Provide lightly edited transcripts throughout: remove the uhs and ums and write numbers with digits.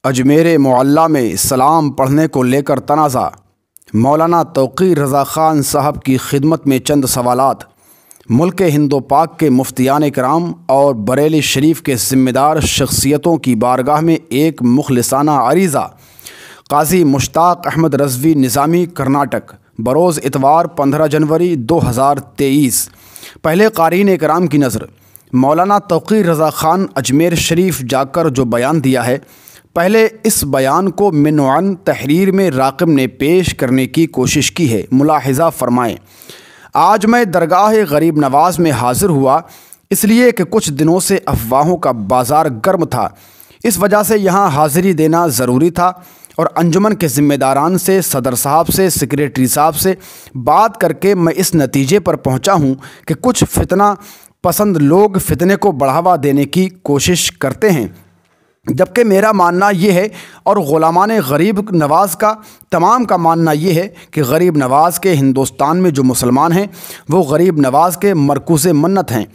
अजमेर मुअल्ला में सलाम पढ़ने को लेकर तनाज़ा। मौलाना तौक़ीर रज़ा ख़ान साहब की खिदमत में चंद सवालात। मुल्क हिंद पाक के मुफ्तियान कराम और बरेली शरीफ के ज़िम्मेदार शख्सियतों की बारगाह में एक मुखलिसाना अरीज़ा। काज़ी मुश्ताक अहमद रज़वी निज़ामी, कर्नाटक, बरोज़ इतवार 15 जनवरी 2023। पहले क़ारीन कराम की नज़र। मौलाना तौक़ीर रज़ा ख़ान अजमेर शरीफ जाकर जो बयान दिया है, पहले इस बयान को मिनवान तहरीर में राक़िब ने पेश करने की कोशिश की है। मुलाहिज़ा फ़रमाएँ। आज मैं दरगाह गरीब नवाज़ में हाज़िर हुआ इसलिए कि कुछ दिनों से अफवाहों का बाज़ार गर्म था, इस वजह से यहाँ हाज़िरी देना ज़रूरी था और अंजुमन के ज़िम्मेदारान से, सदर साहब से, सेक्रेटरी साहब से बात करके मैं इस नतीजे पर पहुँचा हूँ कि कुछ फितना पसंद लोग फितने को बढ़ावा देने की कोशिश करते हैं, जबकि मेरा मानना ये है और ग़ुलामान गरीब नवाज़ का तमाम का मानना ये है कि गरीब नवाज़ के हिंदुस्तान में जो मुसलमान हैं वो गरीब नवाज़ के मरकूज़ मन्नत हैं।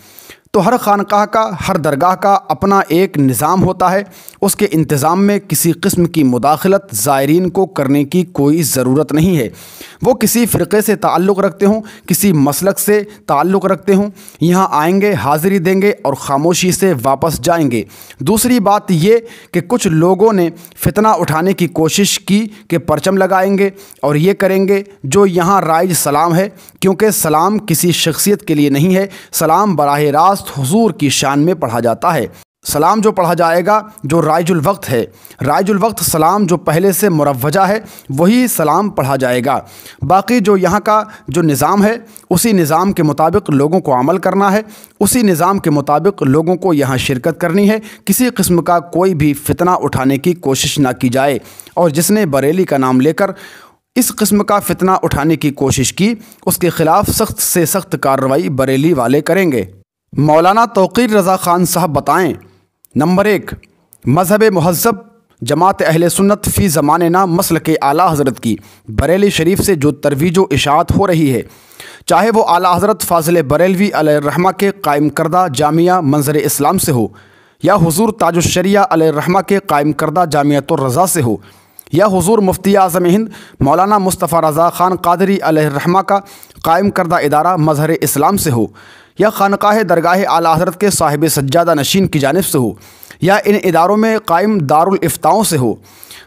तो हर खानकाह का, हर दरगाह का अपना एक निज़ाम होता है। उसके इंतज़ाम में किसी किस्म की मुदाखलत ज़ायरीन को करने की कोई ज़रूरत नहीं है। वो किसी फ़िरक़े से ताल्लुक़ रखते हों, किसी मसलक से ताल्लुक़ रखते हों, यहाँ आएंगे, हाज़िरी देंगे और ख़ामोशी से वापस जाएंगे। दूसरी बात ये कि कुछ लोगों ने फितना उठाने की कोशिश की कि परचम लगाएंगे और ये करेंगे। जो यहाँ राइज सलाम है, क्योंकि सलाम किसी शख्सियत के लिए नहीं है, सलाम बराह रास्त हुजूर की शान में पढ़ा जाता है। सलाम जो पढ़ा जाएगा जो राइजुल वक्त है, राइजुल वक्त सलाम जो पहले से मुरव्वजा है वही सलाम पढ़ा जाएगा। बाकी जो यहाँ का जो निज़ाम है उसी निज़ाम के मुताबिक लोगों को अमल करना है, उसी निज़ाम के मुताबिक लोगों को यहाँ शिरकत करनी है। किसी किस्म का कोई भी फितना उठाने की कोशिश ना की जाए और जिसने बरेली का नाम लेकर इस किस्म का फितना उठाने की कोशिश की उसके ख़िलाफ़ सख्त से सख्त कार्रवाई बरेली वाले करेंगे। मौलाना तौक़ीर रज़ा ख़ान साहब बताएं। नंबर 1, मज़हब मुहज़्ज़ब जमात अहले सुन्नत फ़ी ज़मानेना मसलक आला हज़रत की बरेली शरीफ से जो तरवीज व इशाअत हो रही है, चाहे वो आला हज़रत फ़ाज़िल बरेलवी अलैहिर्रहमा के कायम करदा जामिया मंज़र इस्लाम से हो, या हुज़ूर ताजुश्शरिया अलैहिर्रहमा के कायम करदा जामियतुर रज़ा से हो, या हुज़ूर मुफ्ती आज़म हिंद मौलाना मुस्तफ़ा रज़ा ख़ान क़ादरी अलैहिर्रहमा का कायम करदा इदारा मज़हर इस्लाम से हो, या खानकाह दरगाह आला हज़रत के साहिब सज्जादा नशीन की जानिब से हो, या इन इदारों में कायम दारुल इफ्ताओं से हो।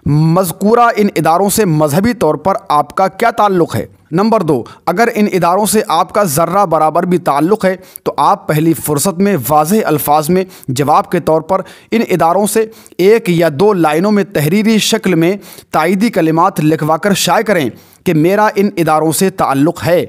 मज़कूरा इन इदारों से मजहबी तौर पर आपका क्या ताल्लुक़ है? नंबर 2, अगर इन इदारों से आपका ज़र्रा बराबर भी ताल्लुक़ है तो आप पहली फ़ुर्सत में वाज़ेह अल्फाज में जवाब के तौर पर इन इदारों से 1 या 2 लाइनों में तहरीरी शक्ल में तायदी कलिमात लिखवाकर शाये करें कि मेरा इन इदारों से ताल्लुक़ है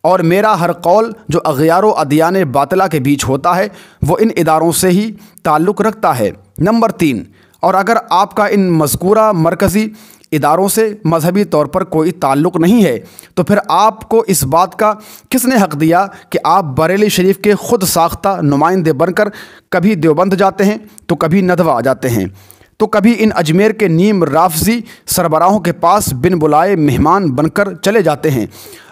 और मेरा हर कौल जो अग़यार व अदियान बातिला के बीच होता है वो इन इदारों से ही ताल्लुक़ रखता है। नंबर 3, और अगर आपका इन मज़कूरा मरकज़ी इदारों से मजहबी तौर पर कोई ताल्लुक़ नहीं है तो फिर आपको इस बात का किसने हक़ दिया कि आप बरेली शरीफ के ख़ुद साख्ता नुमाइंदे बनकर कभी देवबंद जाते हैं तो कभी नदवा जाते हैं, तो कभी इन अजमेर के नीम राफजी सरबराहों के पास बिन बुलाए मेहमान बनकर चले जाते हैं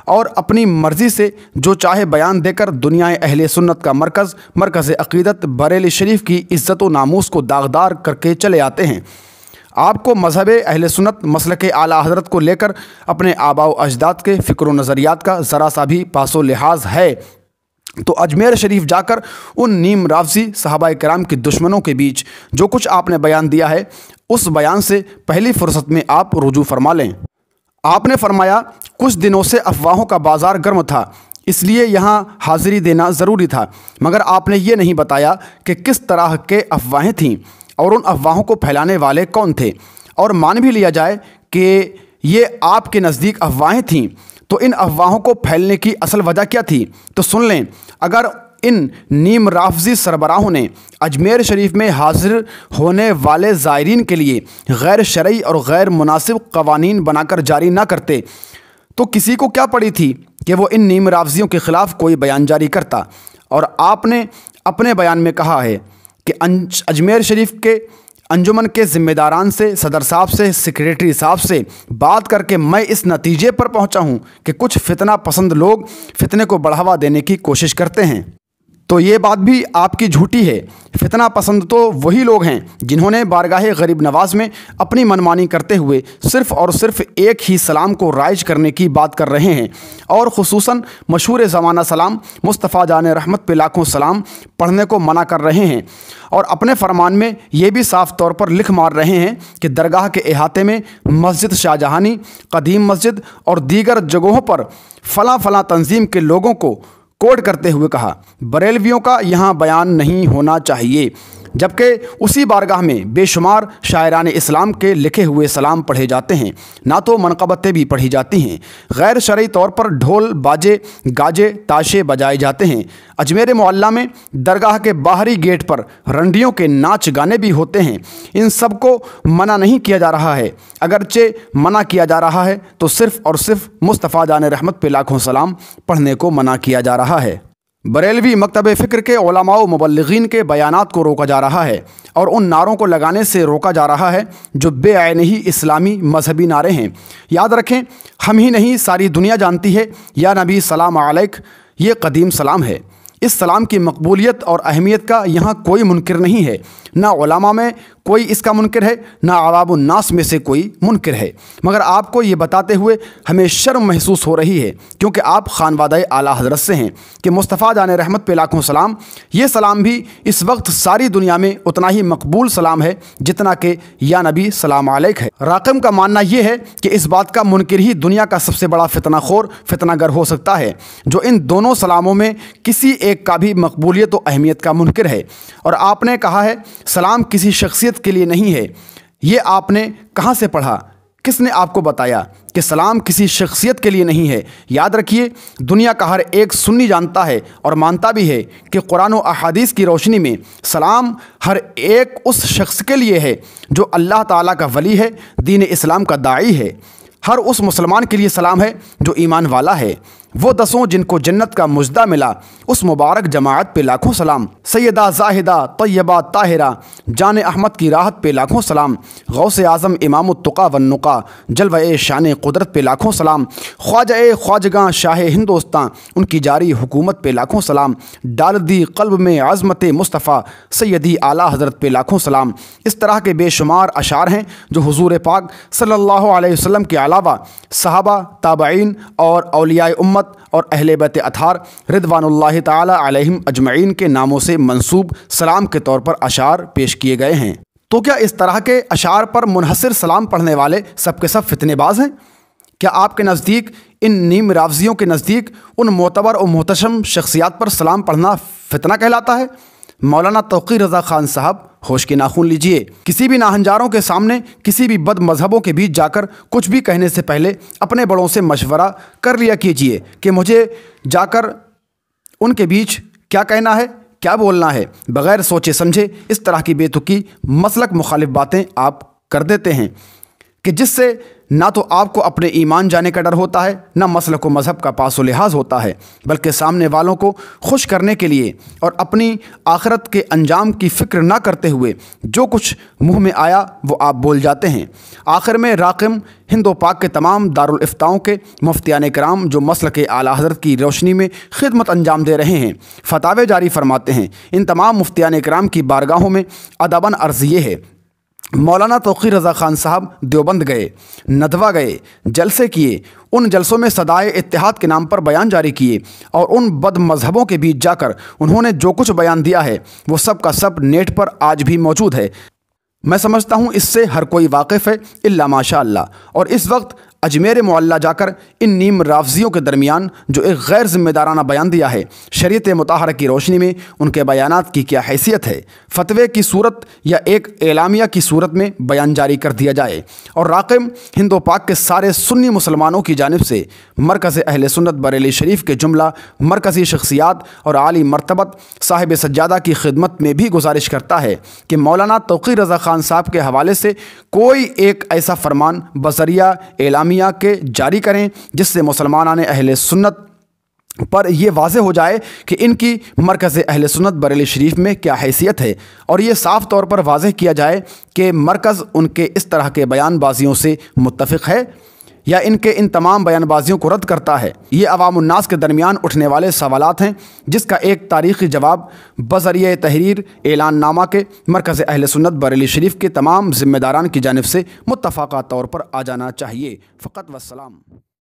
और अपनी मर्ज़ी से जो चाहे बयान देकर दुनिया अहले सुन्नत का मरकज़ अक़ीदत बरेली शरीफ की इज़्ज़त व नामूस को दागदार करके चले आते हैं। आपको मज़हब अहले सुन्नत मसलक आला हज़रत को लेकर अपने आबा व अजदाद के फ़िक्र व नज़रियात का ज़रा सा भी पासो लिहाज है तो अजमेर शरीफ जाकर उन नीम राफजी सहाबा कराम के दुश्मनों के बीच जो कुछ आपने बयान दिया है उस बयान से पहली फ़ुर्सत में आप रुजू फरमा लें। आपने फरमाया कुछ दिनों से अफवाहों का बाज़ार गर्म था इसलिए यहाँ हाज़िरी देना ज़रूरी था, मगर आपने ये नहीं बताया कि किस तरह के अफवाहें थीं और उन अफवाहों को फैलाने वाले कौन थे। और मान भी लिया जाए कि ये आपके नज़दीक अफवाहें थीं तो इन अफवाहों को फैलने की असल वजह क्या थी? तो सुन लें। अगर इन नीम राफजी सरबराहों ने अजमेर शरीफ में हाज़िर होने वाले ज़ायरीन के लिए गैर शरई और गैर मुनासिब क़वानीन बनाकर जारी ना करते तो किसी को क्या पड़ी थी कि वो इन नीम राफजियों के ख़िलाफ़ कोई बयान जारी करता। और आपने अपने बयान में कहा है कि अजमेर शरीफ के अंजुमन के ज़िम्मेदारान से, सदर साहब से, सेक्रेटरी साहब से बात करके मैं इस नतीजे पर पहुंचा हूं कि कुछ फितना पसंद लोग फितने को बढ़ावा देने की कोशिश करते हैं। तो ये बात भी आपकी झूठी है। फितना पसंद तो वही लोग हैं जिन्होंने बारगाह गरीब नवाज में अपनी मनमानी करते हुए सिर्फ़ और सिर्फ एक ही सलाम को राइज करने की बात कर रहे हैं, और ख़ुसूसन मशहूर ज़माना सलाम मुस्तफ़ा जान रहमत पे लाखों सलाम पढ़ने को मना कर रहे हैं, और अपने फरमान में ये भी साफ़ तौर पर लिख मार रहे हैं कि दरगाह के अहाते में मस्जिद शाहजहानी, कदीम मस्जिद और दीगर जगहों पर फ़लाँ फ़लाँ तंजीम के लोगों को कोड करते हुए कहा बरेलवियों का यहाँ बयान नहीं होना चाहिए, जबकि उसी बारगाह में बेशुमार शायरान इस्लाम के लिखे हुए सलाम पढ़े जाते हैं, ना तो मनक़बतें भी पढ़ी जाती हैं। गैर शरई तौर पर ढोल बाजे गाजे ताशे बजाए जाते हैं। अजमेर मोहल्ला में दरगाह के बाहरी गेट पर रंडियों के नाच गाने भी होते हैं। इन सब को मना नहीं किया जा रहा है, अगरचे मना किया जा रहा है तो सिर्फ़ और सिर्फ मुस्तफ़ा जान रहमत पे लाखों सलाम पढ़ने को मना किया जा रहा है। बरेलवी मकतब फ़िक्र के उलमा व मुबल्लिगीन के बयानात को रोका जा रहा है और उन नारों को लगाने से रोका जा रहा है जो बेआईन ही इस्लामी मजहबी नारे हैं। याद रखें, हम ही नहीं सारी दुनिया जानती है या नबी सलाम अलैक ये कदीम सलाम है। इस सलाम की मकबूलियत और अहमियत का यहाँ कोई मुनकिर नहीं है, ना उलमा में कोई इसका मुनकिर है, ना अवामुन्नास में से कोई मुनकिर है। मगर आपको ये बताते हुए हमें शर्म महसूस हो रही है, क्योंकि आप खानवादा आला हज़रत से हैं कि मुस्तफ़ा जान रहमत पे लाखों सलाम ये सलाम भी इस वक्त सारी दुनिया में उतना ही मकबूल सलाम है जितना कि या नबी सलाम अलैक है। राक़िम का मानना ये है कि इस बात का मुनकिर ही दुनिया का सबसे बड़ा फितनाखोर फितनागर हो सकता है, जो इन दोनों सलामों में किसी एक का भी मकबूलियत व अहमियत का मुनकिर है। और आपने कहा है सलाम किसी शख्सियत के लिए नहीं है। ये आपने कहाँ से पढ़ा? किसने आपको बताया कि सलाम किसी शख्सियत के लिए नहीं है? याद रखिए, दुनिया का हर एक सुन्नी जानता है और मानता भी है कि कुरान और अहादीस की रोशनी में सलाम हर एक उस शख्स के लिए है जो अल्लाह ताला का वली है, दीन इस्लाम का दाई है। हर उस मुसलमान के लिए सलाम है जो ईमान वाला है। वो दसों जिनको जन्नत का मुजदा मिला उस मुबारक जमाअत पे लाखों सलाम। सैयदा जाहिदा तैयबा ताहिरा जान अहमद की राहत पे लाखों सलाम। गौसे आज़म इमाम तुक़ा वन्नुक़ा जलवे शान कुदरत पे लाखों सलाम। ख्वाजा ख्वाजगां शाह हिंदुस्तान उनकी जारी हुकूमत पे लाखों सलाम। डाल दी क़ल्ब में अज़मत मुस्तफ़ा सैयदी आला हज़रत पे लाखों सलाम। इस तरह के बेशुमार अशार हैं जो हुज़ूर पाक सल्लल्लाहु अलैहि वसल्लम के अलावा सहाबा, ताबईन और औलियाए उम्मत और अहले बैत अथार रिदवानुल्लाहि ताला अलैहिम अजमईन के नामों से मंसूब सलाम के तौर पर अशार पेश किए गए हैं। तो क्या इस तरह के अशार पर मुनहसर सलाम पढ़ने वाले सब के सब फितनेबाज हैं? क्या आपके नज़दीक, इन नीम रावजियों के नज़दीक उन मोतबर और मोहतशम शख्सियात पर सलाम पढ़ना फितना कहलाता है? मौलाना तौक़ीर रज़ा ख़ान साहब, होश के नाखून लीजिए। किसी भी नाहंजारों के सामने, किसी भी बद मजहबों के बीच जाकर कुछ भी कहने से पहले अपने बड़ों से मशवरा कर लिया कीजिए कि मुझे जाकर उनके बीच क्या कहना है, क्या बोलना है। बग़ैर सोचे समझे इस तरह की बेतुकी मसलक मुखालिफ बातें आप कर देते हैं कि जिससे ना तो आपको अपने ईमान जाने का डर होता है, ना मसलक व मज़हब का पास व लिहाज होता है, बल्कि सामने वालों को खुश करने के लिए और अपनी आखिरत के अंजाम की फ़िक्र ना करते हुए जो कुछ मुँह में आया वो आप बोल जाते हैं। आखिर में राक़िम हिंदो पाक के तमाम दारुल इफ्ताओं के मुफ्तियान कराम जो मसलक आला हज़रत की रोशनी में खिदमत अंजाम दे रहे हैं, फतावे जारी फरमाते हैं। इन तमाम मुफ्तियान कराम की बारगाहों में अदबन अर्ज़ ये है, मौलाना तौक़ीर रज़ा ख़ान साहब देवबंद गए, नदवा गए, जलसे किए, उन जलसों में सदाए इत्तेहाद के नाम पर बयान जारी किए और उन बद मज़हबों के बीच जाकर उन्होंने जो कुछ बयान दिया है वो सब का सब नेट पर आज भी मौजूद है। मैं समझता हूँ इससे हर कोई वाकिफ़ है इल्ला माशा अल्लाह। और इस वक्त अजमेर मोहल्ला जाकर इन नीम रावजियों के दरमियान जो एक गैर ज़िम्मेदाराना बयान दिया है, शरीयत मुताहरा की रोशनी में उनके बयानात की क्या हैसियत है? फतवे की सूरत या एक एलामिया की सूरत में बयान जारी कर दिया जाए और राक़िम हिंदो पाक के सारे सुन्नी मुसलमानों की जानिब से मरकज़ अहले सुन्नत बरेली शरीफ के जुमला मरकज़ी शख्सियात और आली मरतबत साहिब सज्जादा की खिदमत में भी गुजारिश करता है कि मौलाना तौक़ीर रज़ा ख़ान साहब के हवाले से कोई एक ऐसा फरमान बज़रिया एलामिया के जारी करें जिससे मुसलमानाने अहले सुन्नत पर यह वाज़े हो जाए कि इनकी मरकज़ अहले सुन्नत बरेली शरीफ में क्या हैसियत है, और ये साफ़ तौर पर वाज़े किया जाए कि मरकज़ उनके इस तरह के बयानबाजियों से मुत्तफ़िक़ है یا ان کے ان تمام بیان بازیوں کو رد کرتا ہے؟ یہ عوام الناس کے درمیان اٹھنے والے سوالات ہیں جس کا ایک تاریخی جواب بذریعہ تحریر اعلان نامہ کے مرکز اہل سنت بریلی شریف کے تمام ذمہ داران کی جانب سے متفقہ طور پر آ جانا چاہیے۔ فقط والسلام۔